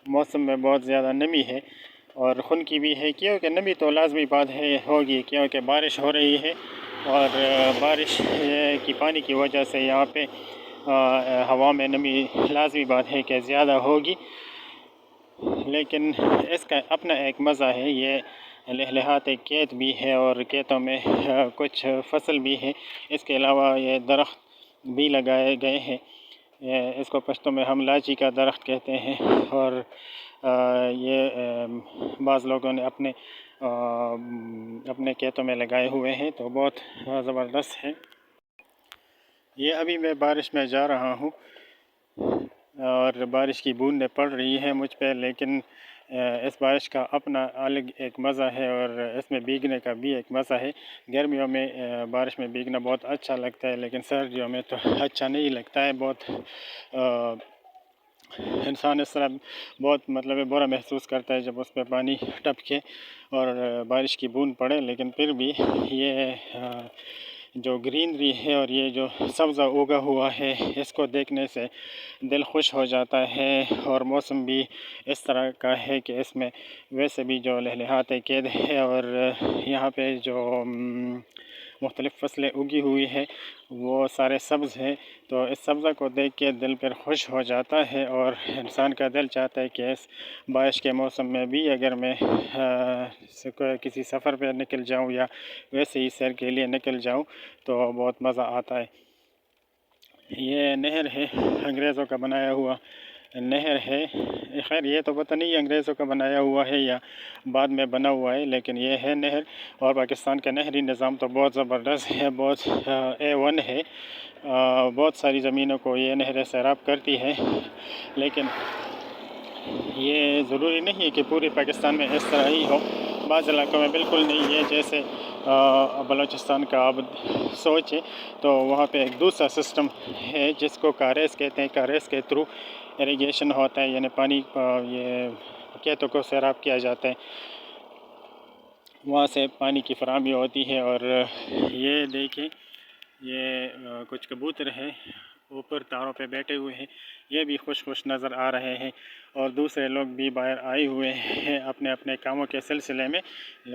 موسم میں بہت زیادہ نمی ہے اور خنکی بھی ہے، کیونکہ نمی تو لازمی بات ہے ہوگی، کیونکہ بارش ہو رہی ہے اور بارش کی پانی کی وجہ سے یہاں پہ ہوا میں نمی لازمی بات ہے کہ زیادہ ہوگی، لیکن اس کا اپنا ایک مزہ ہے۔ یہ لہلہات کھیت بھی ہے اور کھیتوں میں کچھ فصل بھی ہے، اس کے علاوہ یہ درخت بھی لگائے گئے ہیں، اس کو پشتو میں ہم لاچی کا درخت کہتے ہیں، اور یہ بعض لوگوں نے اپنے کھیتوں میں لگائے ہوئے ہیں، تو بہت زبردست ہے۔ یہ ابھی میں بارش میں جا رہا ہوں اور بارش کی بوندیں پڑ رہی ہیں مجھ پہ، لیکن اس بارش کا اپنا الگ ایک مزہ ہے اور اس میں بھیگنے کا بھی ایک مزہ ہے۔ گرمیوں میں بارش میں بھیگنا بہت اچھا لگتا ہے، لیکن سردیوں میں تو اچھا نہیں لگتا ہے، بہت انسان اس طرح بہت برا محسوس کرتا ہے جب اس پہ پانی ٹپکے اور بارش کی بوند پڑے، لیکن پھر بھی یہ جو گرینری ہے اور یہ جو سبزہ اگا ہوا ہے، اس کو دیکھنے سے دل خوش ہو جاتا ہے، اور موسم بھی اس طرح کا ہے کہ اس میں ویسے بھی جو لہلہات کھیت ہے اور یہاں پہ جو مختلف فصلیں اگی ہوئی ہے وہ سارے سبز ہیں، تو اس سبزہ کو دیکھ کے دل پر خوش ہو جاتا ہے، اور انسان کا دل چاہتا ہے کہ اس بارش کے موسم میں بھی اگر میں کسی سفر پہ نکل جاؤں یا ویسے ہی سیر کے لیے نکل جاؤں تو بہت مزہ آتا ہے۔ یہ نہر ہے، انگریزوں کا بنایا ہوا نہر ہے، خیر یہ تو پتہ نہیں انگریزوں کا بنایا ہوا ہے یا بعد میں بنا ہوا ہے، لیکن یہ ہے نہر، اور پاکستان کا نہری نظام تو بہت زبردست ہے، بہت A1 ہے، بہت ساری زمینوں کو یہ نہریں سیراب کرتی ہے، لیکن یہ ضروری نہیں ہے کہ پورے پاکستان میں اس طرح ہی ہو، بعض علاقوں میں بالکل نہیں ہے، جیسے بلوچستان کا آپ سوچیں تو وہاں پہ ایک دوسرا سسٹم ہے جس کو کاریز کہتے ہیں، کاریز کے تھرو اریگیشن ہوتا ہے، یعنی پانی یہ کھیتوں کو سیراب کیا جاتا ہے، وہاں سے پانی کی فراہمی ہوتی ہے۔ اور یہ دیکھیں یہ کچھ کبوتر ہیں اوپر تاروں پہ بیٹھے ہوئے ہیں، یہ بھی خوش نظر آ رہے ہیں، اور دوسرے لوگ بھی باہر آئے ہوئے ہیں اپنے اپنے کاموں کے سلسلے میں۔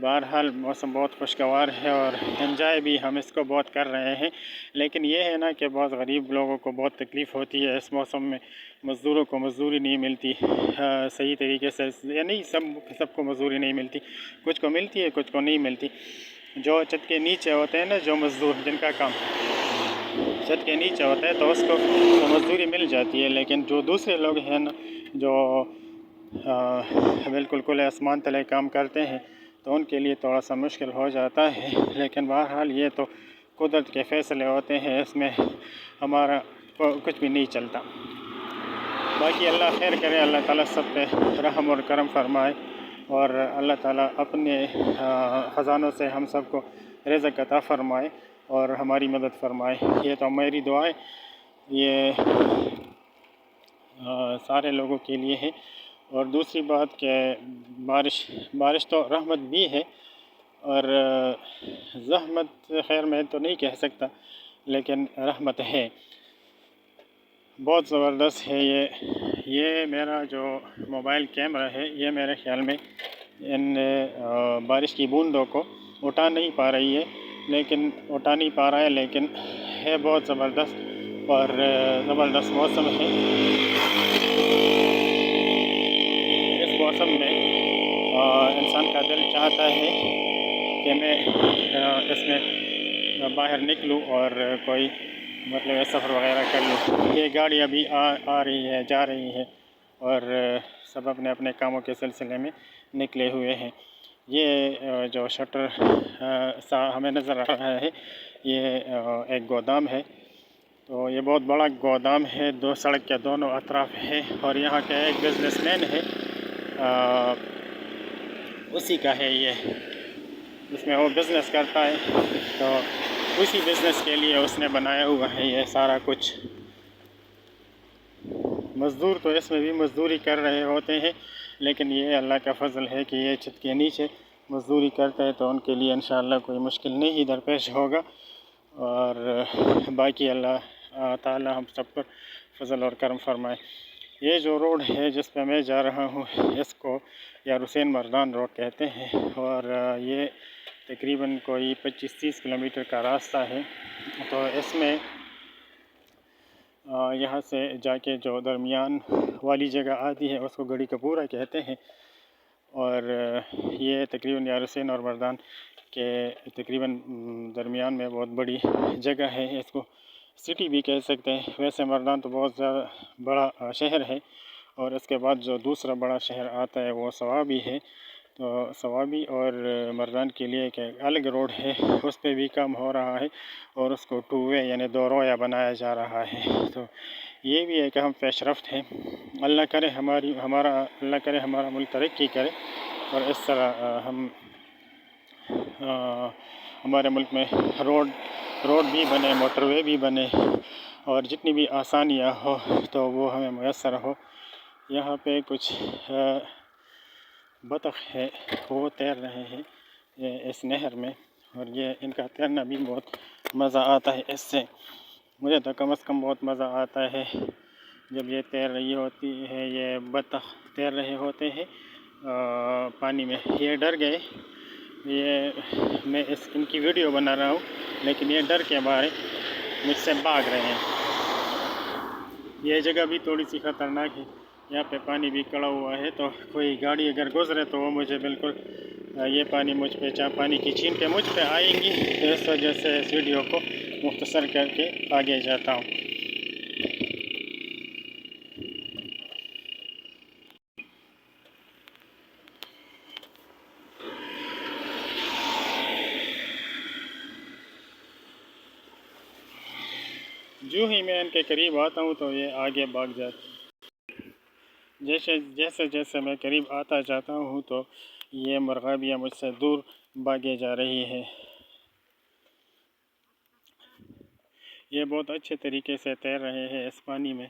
بہرحال موسم بہت خوشگوار ہے اور انجوائے بھی ہم اس کو بہت کر رہے ہیں، لیکن یہ ہے نا کہ بہت غریب لوگوں کو بہت تکلیف ہوتی ہے اس موسم میں، مزدوروں کو مزدوری نہیں ملتی صحیح طریقے سے، یعنی سب کو مزدوری نہیں ملتی، کچھ کو ملتی ہے کچھ کو نہیں ملتی۔ جو چھت کے نیچے ہوتے ہیں نا، جو مزدور جن کا کام چھت کے نیچے ہوتا ہے تو اس کو مزدوری مل جاتی ہے، لیکن جو دوسرے لوگ ہیں نا جو بالکل کھلے آسمان تلے کام کرتے ہیں تو ان کے لیے تھوڑا سا مشکل ہو جاتا ہے، لیکن بہرحال یہ تو قدرت کے فیصلے ہوتے ہیں، اس میں ہمارا کچھ بھی نہیں چلتا۔ باقی اللہ خیر کرے، اللہ تعالیٰ سب پہ رحم اور کرم فرمائے، اور اللہ تعالیٰ اپنے خزانوں سے ہم سب کو رزق عطا فرمائے اور ہماری مدد فرمائے، یہ تو میری دعا ہے، یہ سارے لوگوں کے لیے ہے۔ اور دوسری بات کہ بارش تو رحمت بھی ہے اور زحمت، خیر میں تو نہیں کہہ سکتا لیکن رحمت ہے، بہت زبردست ہے۔ یہ میرا جو موبائل کیمرہ ہے یہ میرے خیال میں ان بارش کی بوندوں کو اٹھا نہیں پا رہی ہے، لیکن اٹھا نہیں پا رہا ہے، لیکن ہے بہت زبردست اور زبردست موسم ہے۔ اس موسم میں انسان کا دل چاہتا ہے کہ میں اس میں باہر نکلوں اور کوئی سفر وغیرہ کر لوں۔ یہ گاڑی ابھی آ رہی ہے جا رہی ہے اور سب اپنے اپنے کاموں کے سلسلے میں نکلے ہوئے ہیں۔ یہ جو شٹر ہمیں نظر آ رہا ہے یہ ایک گودام ہے، تو یہ بہت بڑا گودام ہے، دو سڑک کے دونوں اطراف ہے، اور یہاں کا ایک بزنس مین ہے، اسی کا ہے یہ، اس میں وہ بزنس کرتا ہے، تو اسی بزنس کے لیے اس نے بنایا ہوا ہے یہ سارا کچھ۔ مزدور تو اس میں بھی مزدوری کر رہے ہوتے ہیں، لیکن یہ اللہ کا فضل ہے کہ یہ چھت کے نیچے مزدوری کرتے ہیں تو ان کے لیے انشاءاللہ کوئی مشکل نہیں درپیش ہوگا، اور باقی اللہ تعالی ہم سب پر فضل اور کرم فرمائے۔ یہ جو روڈ ہے جس پہ میں جا رہا ہوں اس کو یار حسین مردان روڈ کہتے ہیں، اور یہ تقریباً کوئی 25-30 کلومیٹر کا راستہ ہے۔ تو اس میں یہاں سے جا کے جو درمیان والی جگہ آتی ہے اس کو گڑی کپورہ کہتے ہیں، اور یہ تقریباً یار حسین اور مردان کے تقریباً درمیان میں بہت بڑی جگہ ہے۔ اس کو سٹی بھی کہہ سکتے ہیں۔ ویسے مردان تو بہت زیادہ بڑا شہر ہے، اور اس کے بعد جو دوسرا بڑا شہر آتا ہے وہ سوابی ہے۔ تو سوابی اور مردان کے لیے ایک الگ روڈ ہے، اس پہ بھی کام ہو رہا ہے، اور اس کو 2 وے یعنی 2 رویہ بنایا جا رہا ہے۔ تو یہ بھی ایک اہم پیش رفت ہے۔ اللہ کرے ہمارا ملک ترقی کرے، اور اس طرح ہمارے ملک میں روڈ بھی بنے، موٹر وے بھی بنے، اور جتنی بھی آسانیاں ہو تو وہ ہمیں میسر ہو۔ یہاں پہ کچھ بطخ ہے، وہ تیر رہے ہیں اس نہر میں، اور یہ ان کا تیرنا بھی بہت مزہ آتا ہے۔ اس سے مجھے تو کم از کم بہت مزہ آتا ہے جب یہ تیر رہی ہوتی ہے، یہ بطخ تیر رہے ہوتے ہیں پانی میں۔ یہ ڈر گئے، میں ان کی ویڈیو بنا رہا ہوں، لیکن یہ ڈر کے مارے مجھ سے بھاگ رہے ہیں۔ یہ جگہ بھی تھوڑی سی خطرناک ہے، یہاں پہ پانی بھی کڑا ہوا ہے، تو کوئی گاڑی اگر گزرے تو وہ مجھے بالکل یہ پانی کی چھین کے مجھ پہ آئیں گی، تو اس وجہ سے اس ویڈیو کو مختصر کر کے آگے جاتا ہوں۔ جو ہی میں ان کے قریب آتا ہوں تو یہ آگے بھاگ جاتے ہیں۔ جیسے میں قریب آتا جاتا ہوں تو یہ مرغابیاں مجھ سے دور بھاگے جا رہی ہے۔ یہ بہت اچھے طریقے سے تیر رہے ہیں اس پانی میں،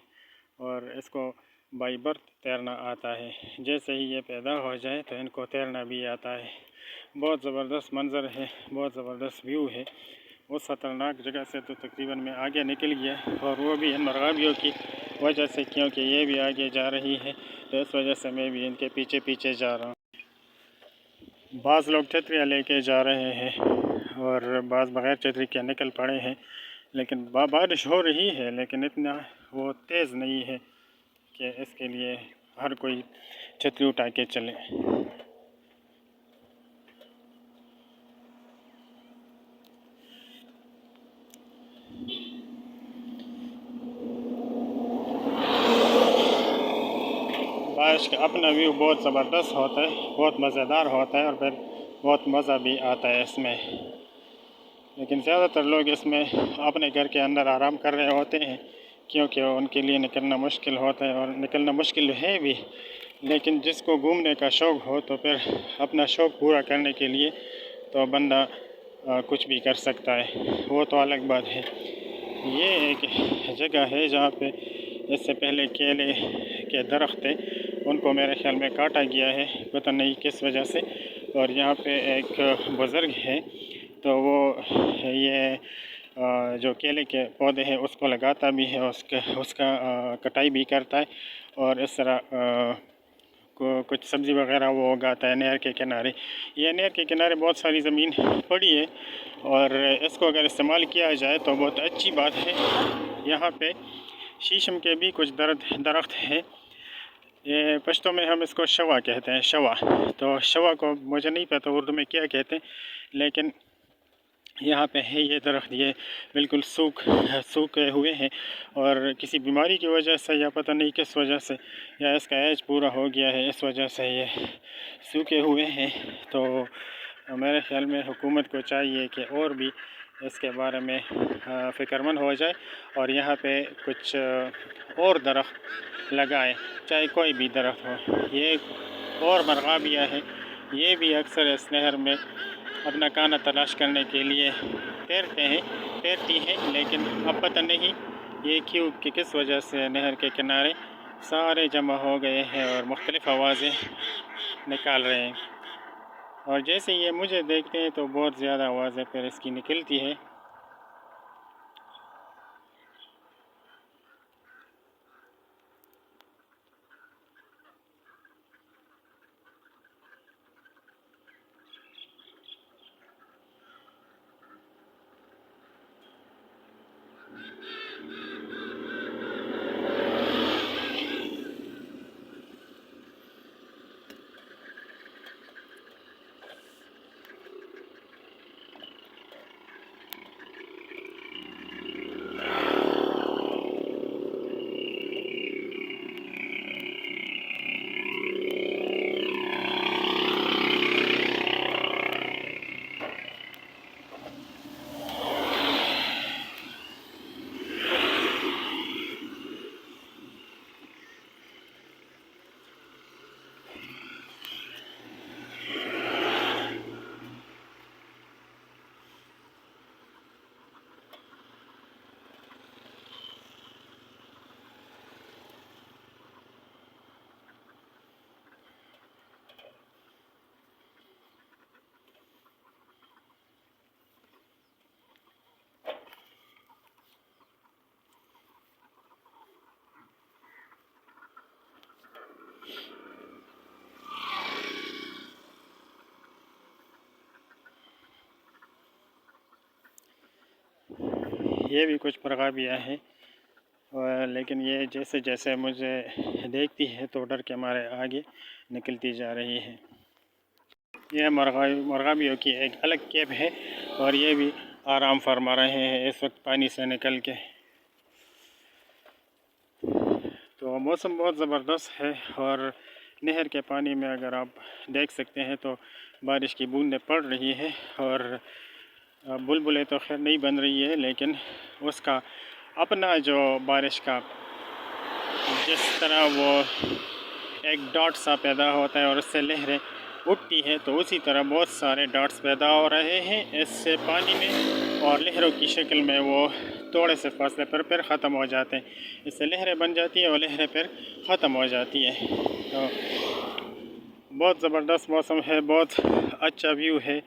اور اس کو بائی برتھ تیرنا آتا ہے۔ جیسے ہی یہ پیدا ہو جائے تو ان کو تیرنا بھی آتا ہے۔ بہت زبردست منظر ہے، بہت زبردست ویو ہے۔ اس خطرناک جگہ سے تو تقریباً میں آگے نکل گیا، اور وہ بھی ان مرغابیوں کی وجہ سے، کیونکہ یہ بھی آگے جا رہی ہے، تو اس وجہ سے میں بھی ان کے پیچھے پیچھے جا رہا ہوں۔ بعض لوگ چھتریاں لے کے جا رہے ہیں، اور بعض بغیر چھتری کے نکل پڑے ہیں، لیکن بارش ہو رہی ہے، لیکن اتنا وہ تیز نہیں ہے کہ اس کے لیے ہر کوئی چھتری اٹھا کے چلے۔ بارش کا اپنا ویو بہت زبردست ہوتا ہے، بہت مزیدار ہوتا ہے، اور پھر بہت مزہ بھی آتا ہے اس میں۔ لیکن زیادہ تر لوگ اس میں اپنے گھر کے اندر آرام کر رہے ہوتے ہیں، کیونکہ ان کے لیے نکلنا مشکل ہوتا ہے، اور نکلنا مشکل ہے بھی۔ لیکن جس کو گھومنے کا شوق ہو تو پھر اپنا شوق پورا کرنے کے لیے تو بندہ کچھ بھی کر سکتا ہے، وہ تو الگ بات ہے۔ یہ ایک جگہ ہے جہاں پہ اس سے پہلے کیلے کے درخت تھے، ان کو میرے خیال میں کاٹا گیا ہے، پتہ نہیں کس وجہ سے۔ اور یہاں پہ ایک بزرگ ہے، تو وہ یہ جو کیلے کے پودے ہیں اس کو لگاتا بھی ہے، اس کا کٹائی بھی کرتا ہے، اور اس طرح کچھ سبزی وغیرہ وہ اگاتا ہے نہر کے کنارے۔ یہ نہر کے کنارے بہت ساری زمین پڑی ہے، اور اس کو اگر استعمال کیا جائے تو بہت اچھی بات ہے۔ یہاں پہ شیشم کے بھی کچھ درخت ہیں، یہ پشتو میں ہم اس کو شوا کہتے ہیں، شوا۔ تو شوا کو مجھے نہیں پتہ اردو میں کیا کہتے ہیں، لیکن یہاں پہ ہے یہ درخت، یہ بالکل سوکھے ہوئے ہیں، اور کسی بیماری کی وجہ سے یا پتہ نہیں کس وجہ سے، یا اس کا ایج پورا ہو گیا ہے اس وجہ سے یہ سوکھے ہوئے ہیں۔ تو میرے خیال میں حکومت کو چاہیے کہ اور بھی اس کے بارے میں فکر مند ہو جائے، اور یہاں پہ کچھ اور درخت لگائے، چاہے کوئی بھی درخت ہو۔ یہ اور مرغابیاں ہیں، یہ بھی اکثر اس نہر میں اپنا کھانا تلاش کرنے کے لیے تیرتی ہیں، لیکن اب پتہ نہیں یہ کہ کس وجہ سے نہر کے کنارے سارے جمع ہو گئے ہیں اور مختلف آوازیں نکال رہے ہیں، اور جیسے یہ مجھے دیکھتے ہیں تو بہت زیادہ آوازیں پھر اس کی نکلتی ہے۔ یہ بھی کچھ مرغابیاں ہیں، لیکن یہ جیسے جیسے مجھے دیکھتی ہے تو ڈر کے مارے آگے نکلتی جا رہی ہے۔ یہ مرغابیوں کی ایک الگ کیپ ہے اور یہ بھی آرام فرما رہے ہیں اس وقت پانی سے نکل کے۔ تو موسم بہت زبردست ہے اور نہر کے پانی میں اگر آپ دیکھ سکتے ہیں تو بارش کی بوندیں پڑ رہی ہے، اور بلبلیں تو خیر نہیں بن رہی ہے، لیکن اس کا اپنا جو بارش کا جس طرح وہ ایک ڈاٹ سا پیدا ہوتا ہے اور اس سے لہریں اٹھتی ہے، تو اسی طرح بہت سارے ڈاٹس پیدا ہو رہے ہیں اس سے پانی میں، اور لہروں کی شکل میں وہ تھوڑے سے فاصلے پر پھر ختم ہو جاتے ہیں۔ اس سے لہریں بن جاتی ہیں اور لہریں پھر ختم ہو جاتی ہیں۔ تو بہت زبردست موسم ہے، بہت اچھا ویو ہے،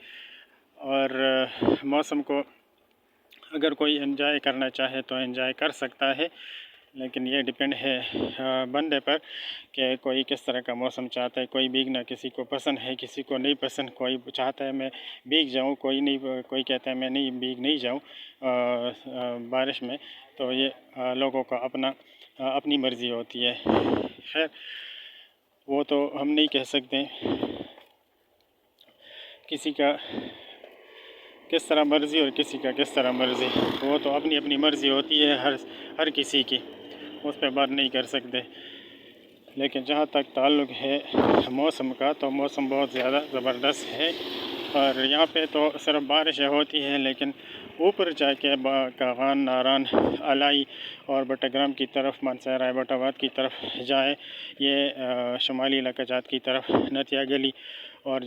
اور موسم کو اگر کوئی انجوائے کرنا چاہے تو انجوائے کر سکتا ہے، لیکن یہ ڈیپینڈ ہے بندے پر کہ کوئی کس طرح کا موسم چاہتا ہے۔ کوئی بھیگنا کسی کو پسند ہے، کسی کو نہیں پسند، کوئی چاہتا ہے میں بھیگ جاؤں، کوئی کہتا ہے میں نہیں جاؤں بارش میں۔ تو یہ لوگوں کا اپنی مرضی ہوتی ہے۔ خیر وہ تو ہم نہیں کہہ سکتے کسی کا کس طرح مرضی اور کسی کا کس طرح مرضی، وہ تو اپنی مرضی ہوتی ہے ہر کسی کی، اس پہ بات نہیں کر سکتے۔ لیکن جہاں تک تعلق ہے موسم کا، تو موسم بہت زیادہ زبردست ہے، اور یہاں پہ تو صرف بارشیں ہوتی ہیں، لیکن اوپر جا کے کاغان، ناران، الائی اور بٹگرام کی طرف، مانسہرہ ایبٹ آباد کی طرف جائے، یہ شمالی علاقہ جات کی طرف نتیا گلی اور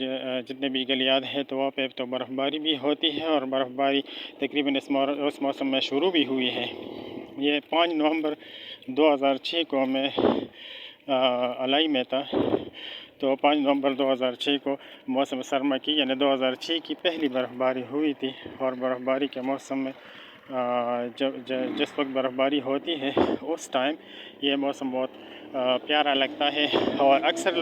جتنے بھی گلیات ہیں، تو وہاں پہ تو برف باری بھی ہوتی ہے، اور برف باری تقریباً اس موسم میں شروع بھی ہوئی ہے۔ یہ 5 نومبر 2006 کو میں الائی میں تھا، تو 5 نومبر 2006 کو موسم سرما کی یعنی 2006 کی پہلی برف باری ہوئی تھی، اور برف باری کے موسم میں جس وقت برف باری ہوتی ہے اس ٹائم یہ موسم بہت پیارا لگتا ہے، اور اکثر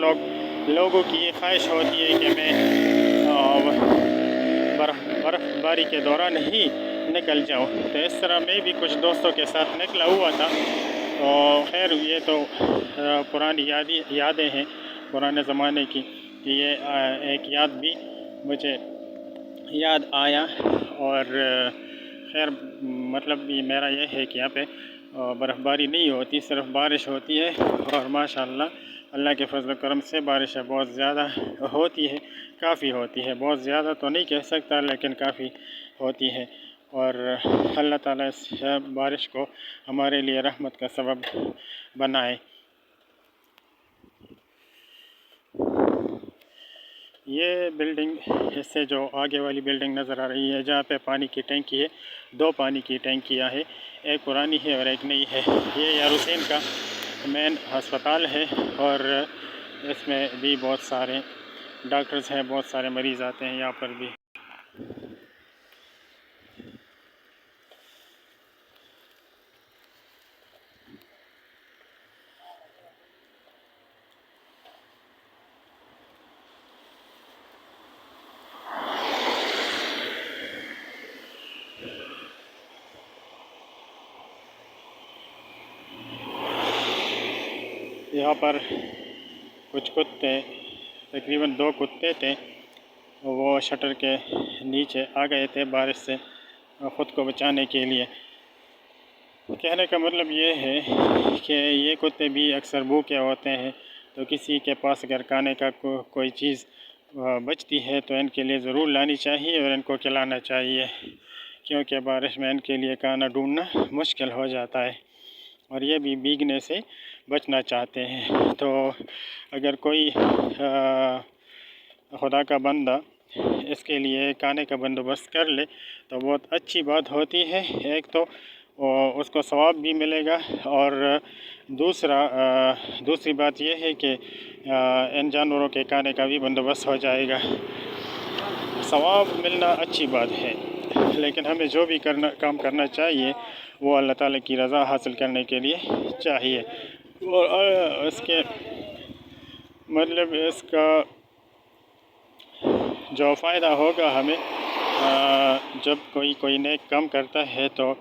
لوگوں کی یہ خواہش ہوتی ہے کہ میں برف باری کے دوران ہی نکل جاؤں۔ تو اس طرح میں بھی کچھ دوستوں کے ساتھ نکلا ہوا تھا، اور خیر یہ تو پرانی یادیں ہیں پرانے زمانے کی۔ یہ ایک یاد بھی مجھے یاد آیا، اور خیر مطلب میرا یہ ہے کہ یہاں پہ برف باری نہیں ہوتی، صرف بارش ہوتی ہے، اور ماشاءاللہ اللہ کے فضل و کرم سے بارشیں بہت زیادہ ہوتی ہے، کافی ہوتی ہے، بہت زیادہ تو نہیں کہہ سکتا لیکن کافی ہوتی ہے، اور اللہ تعالیٰ اس بارش کو ہمارے لیے رحمت کا سبب بنائے۔ یہ بلڈنگ، اس سے جو آگے والی بلڈنگ نظر آ رہی ہے جہاں پہ پانی کی ٹینکی ہے، 2 پانی کی ٹینکیاں ہیں، ایک پرانی ہے اور ایک نئی ہے۔ یہ یار حسین کا مین ہسپتال ہے، اور اس میں بھی بہت سارے ڈاکٹرز ہیں، بہت سارے مریض آتے ہیں یہاں پر بھی۔ یہاں پر کچھ کتے، تقریباً 2 کتے تھے، وہ شٹر کے نیچے آ گئے تھے بارش سے خود کو بچانے کے لیے۔ کہنے کا مطلب یہ ہے کہ یہ کتے بھی اکثر بھوکے ہوتے ہیں، تو کسی کے پاس اگر کھانے کا کوئی چیز بچتی ہے تو ان کے لیے ضرور لانی چاہیے اور ان کو کھلانا چاہیے، کیونکہ بارش میں ان کے لیے کھانا ڈھونڈنا مشکل ہو جاتا ہے، اور یہ بھی بھیگنے سے بچنا چاہتے ہیں۔ تو اگر کوئی خدا کا بندہ اس کے لیے کھانے کا بندوبست کر لے تو بہت اچھی بات ہوتی ہے، ایک تو اس کو ثواب بھی ملے گا، اور دوسری بات یہ ہے کہ ان جانوروں کے کھانے کا بھی بندوبست ہو جائے گا۔ ثواب ملنا اچھی بات ہے، لیکن ہمیں جو بھی کام کرنا چاہیے وہ اللہ تعالیٰ کی رضا حاصل کرنے کے لیے چاہیے، اور اس کے مطلب اس کا جو فائدہ ہوگا ہمیں جب کوئی نیک کام کرتا ہے تو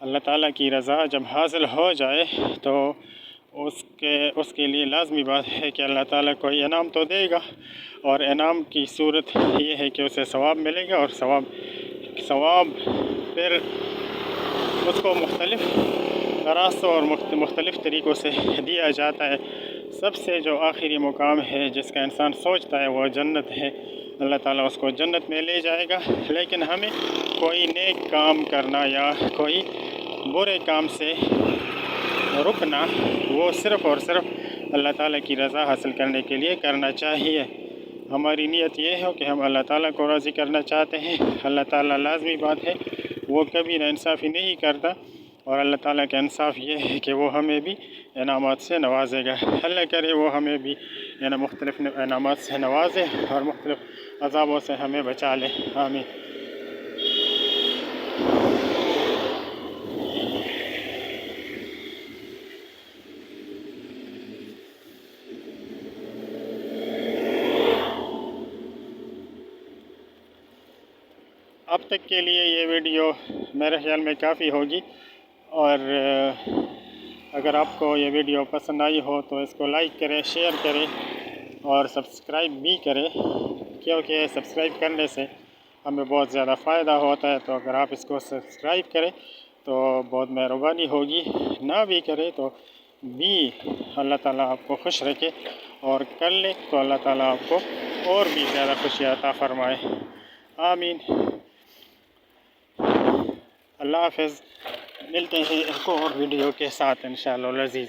اللہ تعالیٰ کی رضا جب حاصل ہو جائے تو اس کے لیے لازمی بات ہے کہ اللہ تعالیٰ کوئی انعام تو دے گا، اور انعام کی صورت یہ ہے کہ اسے ثواب ملے گا، اور ثواب پھر اس کو مختلف راستوں اور مختلف طریقوں سے دیا جاتا ہے۔ سب سے جو آخری مقام ہے جس کا انسان سوچتا ہے وہ جنت ہے، اللہ تعالیٰ اس کو جنت میں لے جائے گا، لیکن ہمیں کوئی نیک کام کرنا یا کوئی برے کام سے رکنا، وہ صرف اور صرف اللہ تعالیٰ کی رضا حاصل کرنے کے لیے کرنا چاہیے۔ ہماری نیت یہ ہو کہ ہم اللہ تعالیٰ کو راضی کرنا چاہتے ہیں۔ اللہ تعالیٰ لازمی بات ہے وہ کبھی ناانصافی نہیں کرتا، اور اللہ تعالیٰ کا انصاف یہ ہے کہ وہ ہمیں بھی انعامات سے نوازے گا۔ اللہ کرے وہ ہمیں بھی مختلف انعامات سے نوازے اور مختلف عذابوں سے ہمیں بچا لے، آمین۔ اب تک کے لیے یہ ویڈیو میرے خیال میں کافی ہوگی، اور اگر آپ کو یہ ویڈیو پسند آئی ہو تو اس کو لائک کریں، شیئر کریں اور سبسکرائب بھی کریں، کیونکہ سبسکرائب کرنے سے ہمیں بہت زیادہ فائدہ ہوتا ہے۔ تو اگر آپ اس کو سبسکرائب کریں تو بہت مہربانی ہوگی، نہ بھی کریں تو بھی اللہ تعالیٰ آپ کو خوش رکھے، اور کر لیں تو اللہ تعالیٰ آپ کو اور بھی زیادہ خوشی عطا فرمائے، آمین۔ اللہ حافظ، ملتے ہیں ایک اور ویڈیو کے ساتھ انشاءاللہ العزیز۔